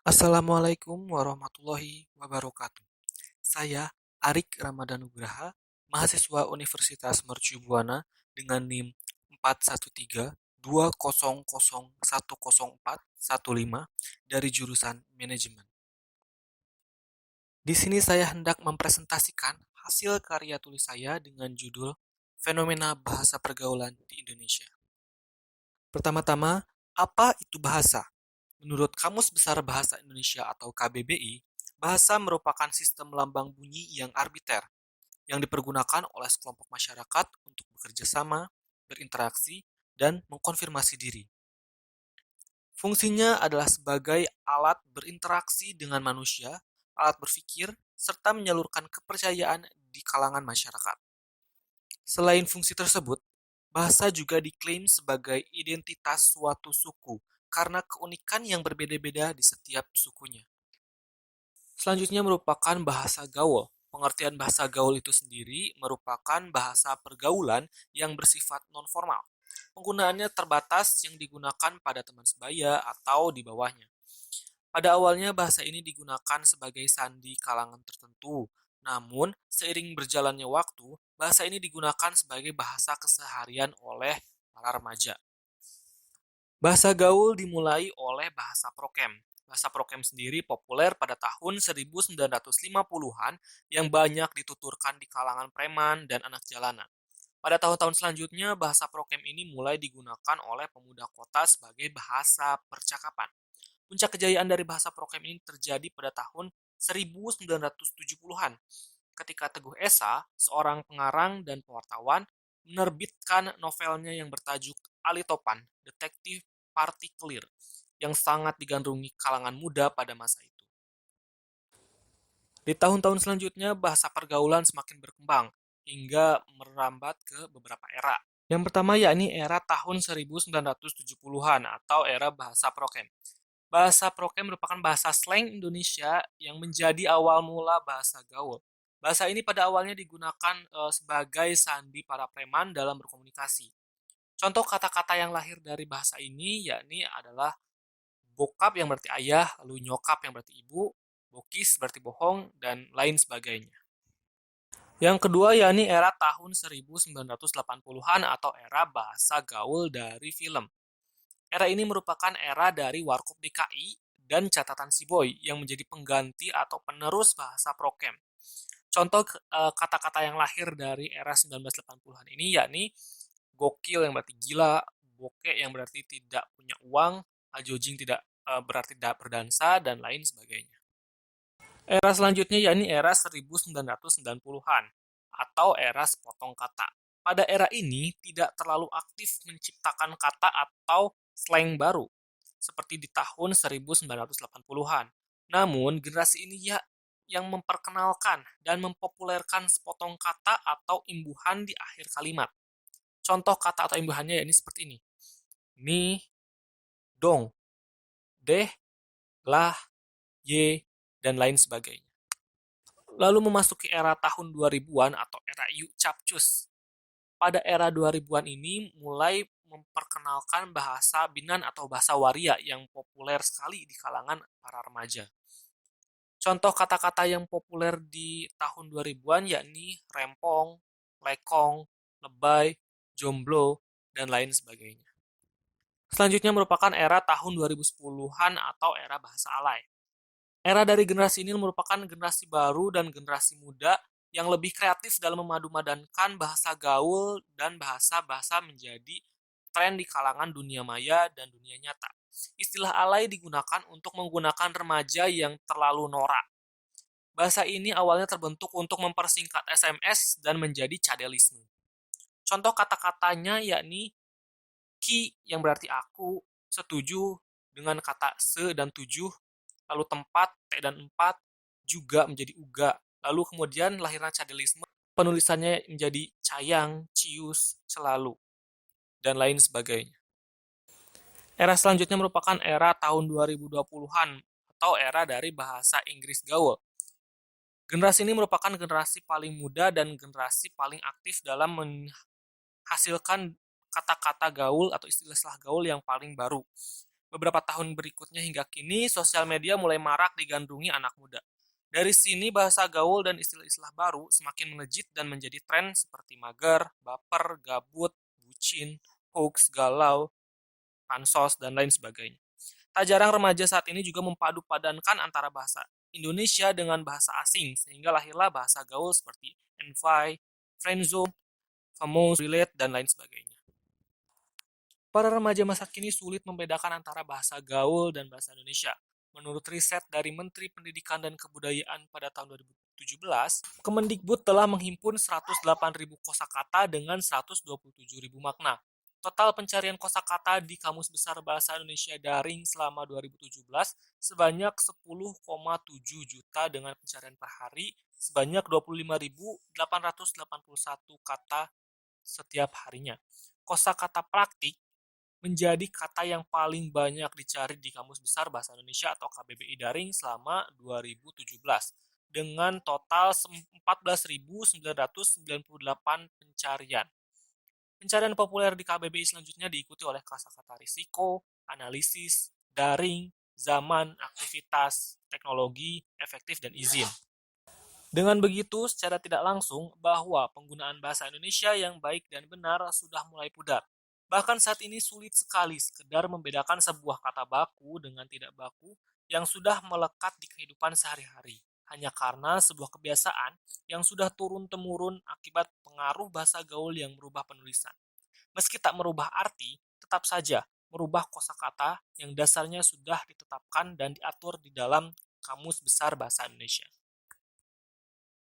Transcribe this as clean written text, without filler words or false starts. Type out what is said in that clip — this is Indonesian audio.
Assalamualaikum warahmatullahi wabarakatuh. Saya Arik Ramadan Nugraha, mahasiswa Universitas Mercu Buana dengan NIM 41320010415 dari jurusan Manajemen. Di sini saya hendak mempresentasikan hasil karya tulis saya dengan judul Fenomena Bahasa Pergaulan di Indonesia. Pertama-tama, apa itu bahasa? Menurut Kamus Besar Bahasa Indonesia atau KBBI, bahasa merupakan sistem lambang bunyi yang arbiter, yang dipergunakan oleh sekelompok masyarakat untuk bekerja sama, berinteraksi, dan mengkonfirmasi diri. Fungsinya adalah sebagai alat berinteraksi dengan manusia, alat berpikir, serta menyalurkan kepercayaan di kalangan masyarakat. Selain fungsi tersebut, bahasa juga diklaim sebagai identitas suatu suku karena keunikan yang berbeda-beda di setiap sukunya. Selanjutnya merupakan bahasa gaul. Pengertian bahasa gaul itu sendiri merupakan bahasa pergaulan yang bersifat non-formal. Penggunaannya terbatas yang digunakan pada teman sebaya atau di bawahnya. Pada awalnya bahasa ini digunakan sebagai sandi kalangan tertentu. Namun, seiring berjalannya waktu, bahasa ini digunakan sebagai bahasa keseharian oleh para remaja. Bahasa gaul dimulai oleh bahasa prokem. Bahasa prokem sendiri populer pada tahun 1950-an yang banyak dituturkan di kalangan preman dan anak jalanan. Pada tahun-tahun selanjutnya, bahasa prokem ini mulai digunakan oleh pemuda kota sebagai bahasa percakapan. Puncak kejayaan dari bahasa prokem ini terjadi pada tahun 1970-an, ketika Teguh Esa, seorang pengarang dan wartawan, menerbitkan novelnya yang bertajuk Ali Topan, Detektif Partikelir, yang sangat digandrungi kalangan muda pada masa itu. Di tahun-tahun selanjutnya, bahasa pergaulan semakin berkembang, hingga merambat ke beberapa era. Yang pertama yakni era tahun 1970-an atau era bahasa prokem. Bahasa prokem merupakan bahasa slang Indonesia yang menjadi awal mula bahasa gaul. Bahasa ini pada awalnya digunakan sebagai sandi para preman dalam berkomunikasi. Contoh kata-kata yang lahir dari bahasa ini yakni adalah bokap yang berarti ayah, lalu nyokap yang berarti ibu, bokis berarti bohong, dan lain sebagainya. Yang kedua yakni era tahun 1980-an atau era bahasa gaul dari film. Era ini merupakan era dari Warkop DKI dan catatan si Boy yang menjadi pengganti atau penerus bahasa prokem. Contoh kata-kata yang lahir dari era 1980-an ini yakni gokil yang berarti gila, bokeh yang berarti tidak punya uang, ajojing tidak berarti tidak berdansa, dan lain sebagainya. Era selanjutnya yakni era 1990-an atau era sepotong kata. Pada era ini tidak terlalu aktif menciptakan kata atau slang baru seperti di tahun 1980-an. Namun, generasi ini ya yang memperkenalkan dan mempopulerkan sepotong kata atau imbuhan di akhir kalimat. Contoh kata atau imbuhannya yakni seperti ini. Nih, dong, deh, lah, ye, dan lain sebagainya. Lalu memasuki era tahun 2000-an atau era Yuk Capcus. Pada era 2000-an ini mulai memperkenalkan bahasa Binan atau bahasa waria yang populer sekali di kalangan para remaja. Contoh kata-kata yang populer di tahun 2000-an yakni rempong, lekong, lebay, jomblo, dan lain sebagainya. Selanjutnya merupakan era tahun 2010-an atau era bahasa alay. Era dari generasi ini merupakan generasi baru dan generasi muda yang lebih kreatif dalam memadu-madankan bahasa gaul dan bahasa-bahasa menjadi tren di kalangan dunia maya dan dunia nyata. Istilah alay digunakan untuk menggunakan remaja yang terlalu norak. Bahasa ini awalnya terbentuk untuk mempersingkat SMS dan menjadi cadelisme. Contoh kata-katanya yakni ki yang berarti aku, setuju dengan kata se dan tujuh, lalu tempat, T dan 4, juga menjadi uga. Lalu kemudian lahirnya cadelisme, penulisannya menjadi cayang, cius, selalu, dan lain sebagainya. Era selanjutnya merupakan era tahun 2020-an atau era dari bahasa Inggris gaul. Generasi ini merupakan generasi paling muda dan generasi paling aktif dalam menghasilkan kata-kata gaul atau istilah-istilah gaul yang paling baru. Beberapa tahun berikutnya hingga kini, sosial media mulai marak digandrungi anak muda. Dari sini bahasa gaul dan istilah-istilah baru semakin melejit dan menjadi tren seperti mager, baper, gabut, bucin, hoax, galau, pansos, dan lain sebagainya. Tak jarang remaja saat ini juga mempadu-padankan antara bahasa Indonesia dengan bahasa asing, sehingga lahirlah bahasa gaul seperti envy, friendzone, famous, relate, dan lain sebagainya. Para remaja masa kini sulit membedakan antara bahasa gaul dan bahasa Indonesia. Menurut riset dari Menteri Pendidikan dan Kebudayaan pada tahun 2017, Kemendikbud telah menghimpun 108.000 kosakata dengan 127.000 makna. Total pencarian kosakata di Kamus Besar Bahasa Indonesia Daring selama 2017 sebanyak 10,7 juta dengan pencarian per hari sebanyak 25.881 kata setiap harinya. Kosakata praktik menjadi kata yang paling banyak dicari di Kamus Besar Bahasa Indonesia atau KBBI Daring selama 2017 dengan total 14.998 pencarian. Pencarian populer di KBBI selanjutnya diikuti oleh kosakata risiko, analisis, daring, zaman, aktivitas, teknologi, efektif, dan izin. Dengan begitu, secara tidak langsung, bahwa penggunaan bahasa Indonesia yang baik dan benar sudah mulai pudar. Bahkan saat ini sulit sekali sekedar membedakan sebuah kata baku dengan tidak baku yang sudah melekat di kehidupan sehari-hari. Hanya karena sebuah kebiasaan yang sudah turun-temurun akibat pengaruh bahasa gaul yang merubah penulisan. Meski tak merubah arti, tetap saja merubah kosakata yang dasarnya sudah ditetapkan dan diatur di dalam Kamus Besar Bahasa Indonesia.